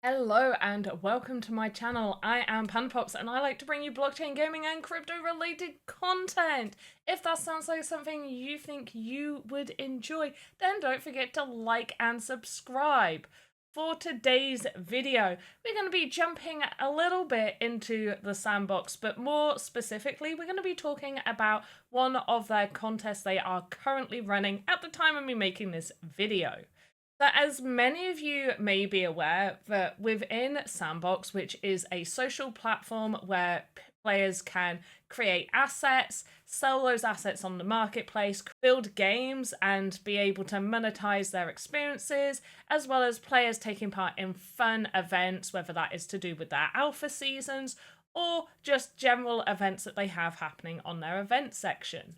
Hello and welcome to my channel. I am PanPops and I like to bring you blockchain gaming and crypto related content. If that sounds like something you think you would enjoy, then don't forget to like and subscribe. For today's video, we're going to be jumping a little bit into the sandbox, but more specifically, we're going to be talking about one of their contests they are currently running at the time of me making this video. So as many of you may be aware, that within Sandbox, which is a social platform where players can create assets, sell those assets on the marketplace, build games, and be able to monetize their experiences, as well as players taking part in fun events, whether that is to do with their alpha seasons or just general events that they have happening on their event section.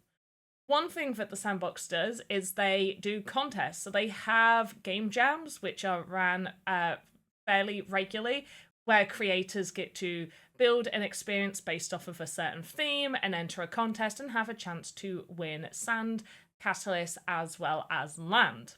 One thing that the Sandbox does is they do contests. So they have game jams, which are ran fairly regularly, where creators get to build an experience based off of a certain theme and enter a contest and have a chance to win sand, catalyst, as well as land.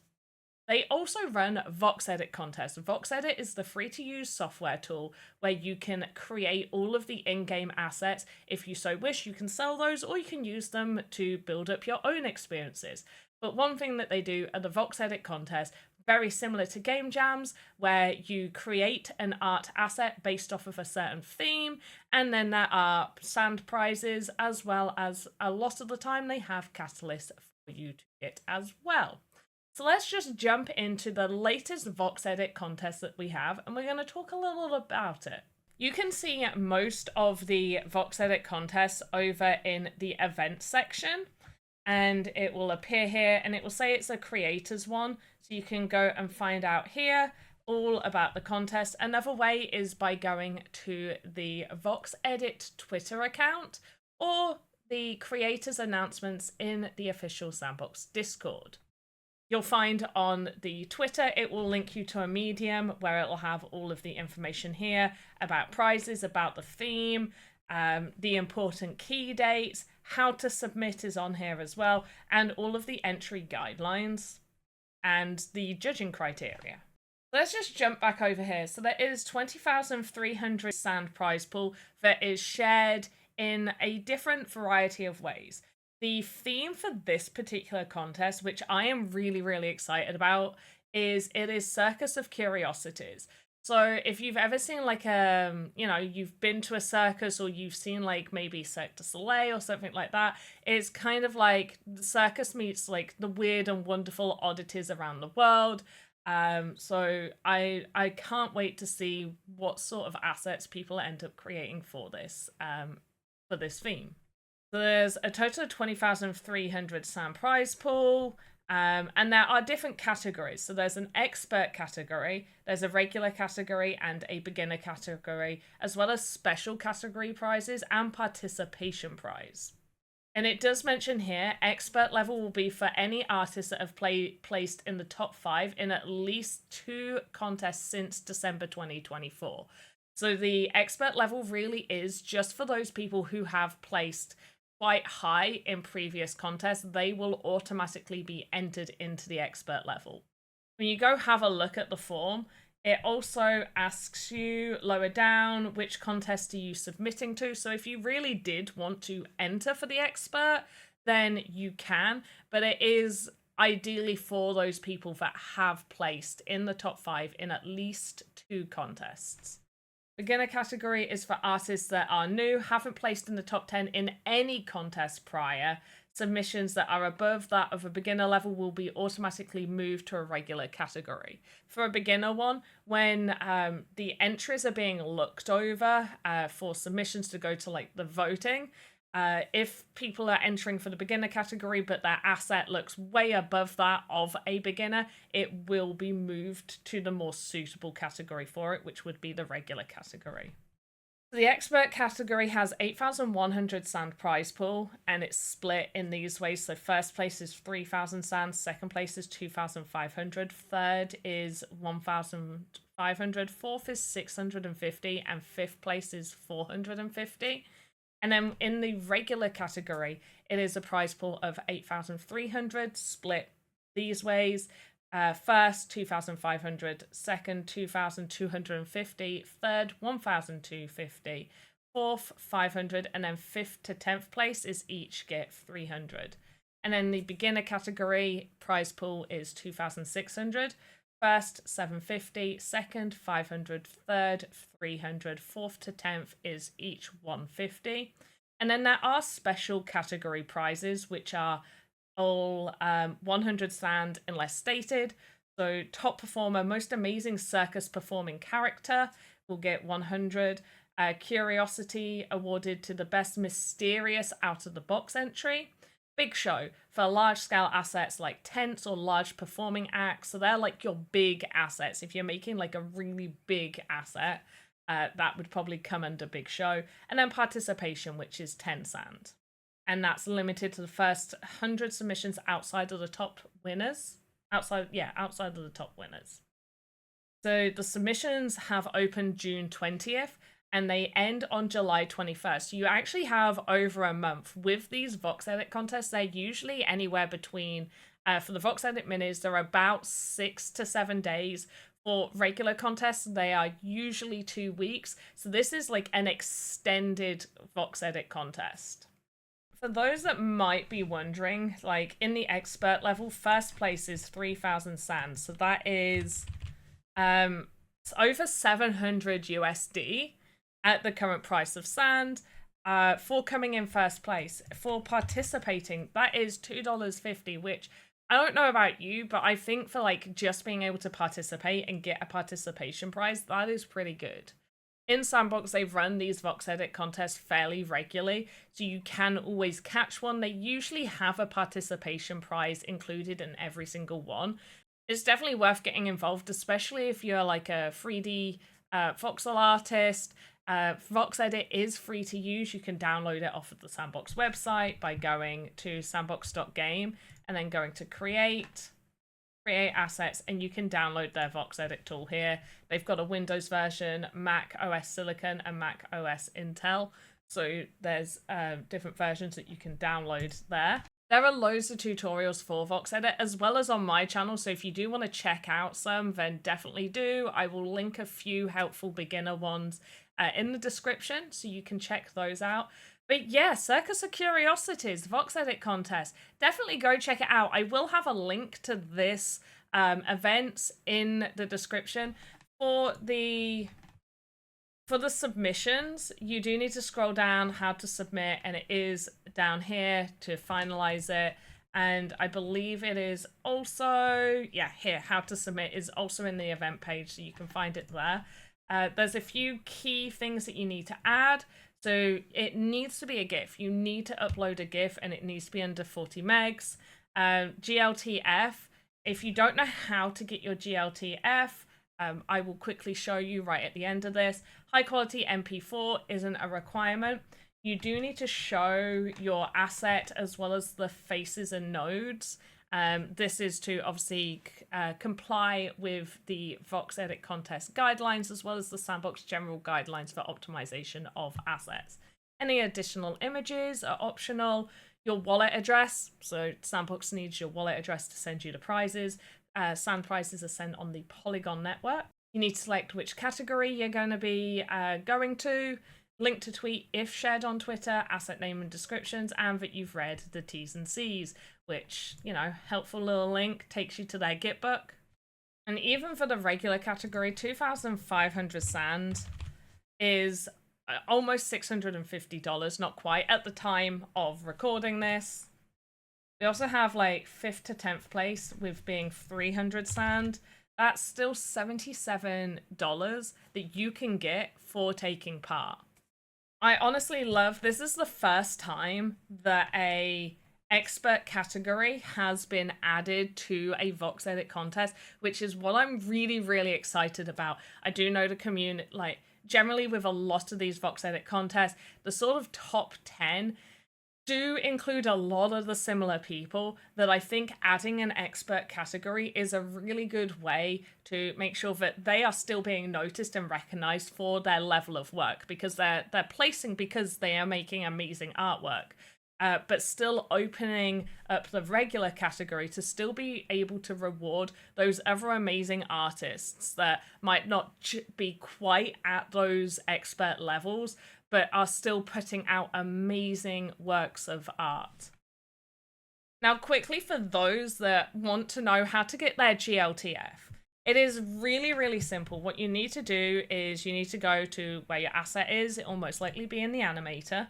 They also run VoxEdit Contest. VoxEdit is the free-to-use software tool where you can create all of the in-game assets. If you so wish, you can sell those or you can use them to build up your own experiences. But one thing that they do at the VoxEdit Contest, very similar to game jams, where you create an art asset based off of a certain theme, and then there are sand prizes, as well as a lot of the time they have catalysts for you to get as well. So let's just jump into the latest VoxEdit contest that we have, and we're going to talk a little about it. You can see most of the VoxEdit contests over in the events section, and it will appear here, and it will say it's a creators one, so you can go and find out here all about the contest. Another way is by going to the VoxEdit Twitter account or the creators announcements in the official Sandbox Discord. You'll find on the Twitter, it will link you to a Medium where it will have all of the information here about prizes, about the theme, the important key dates, how to submit is on here as well, and all of the entry guidelines and the judging criteria. Let's just jump back over here. So there is 20,300 sand prize pool that is shared in a different variety of ways. The theme for this particular contest, which I am really excited about, is Circus of Curiosities. So if you've ever seen like you've been to a circus or you've seen like maybe Cirque du Soleil or something like that, it's kind of like the circus meets like the weird and wonderful oddities around the world. So I can't wait to see what sort of assets people end up creating for this theme. So there's a total of 20,300 sand prize pool, and there are different categories. So there's an expert category, there's a regular category and a beginner category, as well as special category prizes and participation prize. And it does mention here, expert level will be for any artists that have placed in the top 5 in at least 2 contests since December 2024. So the expert level really is just for those people who have placed quite high in previous contests. They will automatically be entered into the expert level. When you go have a look at the form, it also asks you lower down which contest are you submitting to. So if you really did want to enter for the expert, then you can, but it is ideally for those people that have placed in the top 5 in at least 2 contests. Beginner category is for artists that are new, haven't placed in the top 10 in any contest prior. Submissions that are above that of a beginner level will be automatically moved to a regular category. For a beginner one, when the entries are being looked over for submissions to go to like the voting, if people are entering for the beginner category but their asset looks way above that of a beginner, it will be moved to the more suitable category for it, which would be the regular category. The expert category has 8,100 sand prize pool, and it's split in these ways. So first place is 3,000 sand, second place is 2,500, third is 1,500, fourth is 650, and fifth place is 450. And then in the regular category, it is a prize pool of 8,300 split these ways. First, 2,500. Second, 2,250. Third, 1,250. Fourth, 500. And then 5th to 10th place is each get 300. And then the beginner category prize pool is 2,600. First, 750. Second, 500. Third, 300. 4th to 10th is each 150. And then there are special category prizes, which are all 100 sand unless stated. So top performer, most amazing circus performing character will get 100. Curiosity awarded to the best mysterious out of the box entry. Big show for large scale assets like tents or large performing acts. So they're like your big assets. If you're making like a really big asset, that would probably come under big show. And then participation, which is 10 sand. And that's limited to the first 100 submissions outside of the top winners. Outside of the top winners. So the submissions have opened June 20th and they end on July 21st. You actually have over a month. With these VoxEdit contests, they're usually anywhere between, for the VoxEdit minis, they're about 6 to 7 days. For regular contests, they are usually 2 weeks. So this is like an extended VoxEdit contest. For those that might be wondering, like in the expert level, first place is 3,000 sand. So that is it's over 700 USD at the current price of sand for coming in first place. For participating, that is $2.50, which I don't know about you, but I think for like just being able to participate and get a participation prize, that is pretty good. In Sandbox, they've run these VoxEdit contests fairly regularly, so you can always catch one. They usually have a participation prize included in every single one. It's definitely worth getting involved, especially if you're like a 3D voxel artist. VoxEdit is free to use. You can download it off of the Sandbox website by going to sandbox.game and then going to create assets, and you can download their VoxEdit tool here. They've got a Windows version, Mac OS Silicon, and Mac OS Intel. So there's different versions that you can download there. There are loads of tutorials for VoxEdit as well as on my channel. So if you do want to check out some, then definitely do. I will link a few helpful beginner ones in the description so you can check those out. But yeah, Circus of Curiosities, VoxEdit Contest. Definitely go check it out. I will have a link to this event in the description. For the submissions, you do need to scroll down how to submit, and it is down here to finalize it. And I believe it is also, yeah, here, how to submit is also in the event page, so you can find it there. There's a few key things that you need to add. So it needs to be a GIF. You need to upload a GIF and it needs to be under 40 megs. GLTF, if you don't know how to get your GLTF, I will quickly show you right at the end of this. High quality MP4 isn't a requirement. You do need to show your asset as well as the faces and nodes. This is to obviously comply with the VoxEdit Contest guidelines as well as the Sandbox general guidelines for optimization of assets. Any additional images are optional. Your wallet address, so Sandbox needs your wallet address to send you the prizes. Sand prizes are sent on the Polygon network. You need to select which category you're going to be going to. Link to tweet if shared on Twitter, asset name and descriptions, and that you've read the T's and C's, which, you know, helpful little link takes you to their Gitbook. And even for the regular category, 2,500 sand is almost $650, not quite at the time of recording this. We also have like 5th to 10th place with being 300 sand. That's still $77 that you can get for taking part. I honestly love, this is the first time that a expert category has been added to a VoxEdit contest, which is what I'm really, really excited about. I do know the community, like generally with a lot of these VoxEdit contests, the sort of top 10 do include a lot of the similar people that I think adding an expert category is a really good way to make sure that they are still being noticed and recognized for their level of work, because they're placing because they are making amazing artwork. but still opening up the regular category to still be able to reward those other amazing artists that might not be quite at those expert levels, but are still putting out amazing works of art. Now, quickly, for those that want to know how to get their GLTF, it is really, really simple. What you need to do is you need to go to where your asset is. It will most likely be in the animator.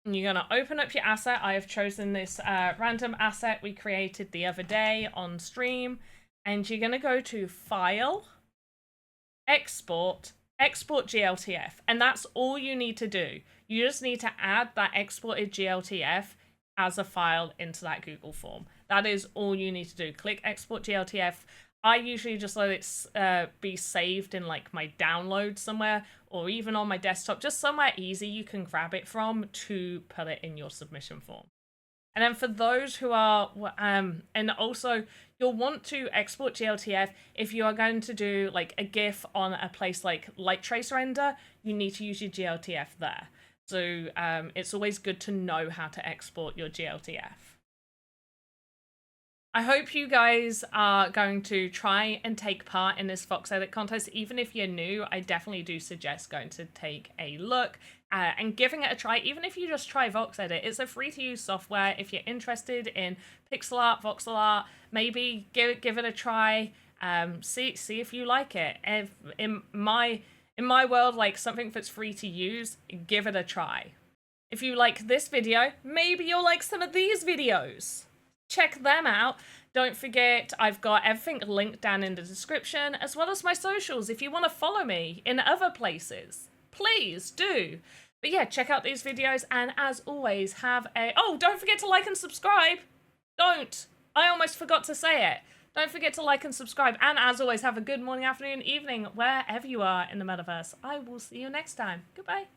And you're going to open up your asset. I have chosen this random asset we created the other day on stream. And you're going to go to File, Export, Export GLTF, and that's all you need to do. You just need to add that exported GLTF as a file into that Google form. That is all you need to do. Click Export GLTF. I usually just let it be saved in like my download somewhere, or even on my desktop, just somewhere easy you can grab it from to put it in your submission form. And then for those who are, and also you'll want to export GLTF if you are going to do like a GIF on a place like Light Trace Render, you need to use your GLTF there. So it's always good to know how to export your GLTF. I hope you guys are going to try and take part in this VoxEdit contest. Even if you're new, I definitely do suggest going to take a look and giving it a try. Even if you just try VoxEdit, it's a free-to-use software. If you're interested in pixel art, voxel art, maybe give it a try. See if you like it. If in my world, like something that's free to use, give it a try. If you like this video, maybe you'll like some of these videos. Check them out. Don't forget, I've got everything linked down in the description, as well as my socials if you want to follow me in other places. Please do. But yeah, check out these videos, and as always, have a... Oh, don't forget to like and subscribe. Don't. I almost forgot to say it. Don't forget to like and subscribe. And as always, have a good morning, afternoon, evening, wherever you are in the metaverse. I will see you next time. Goodbye.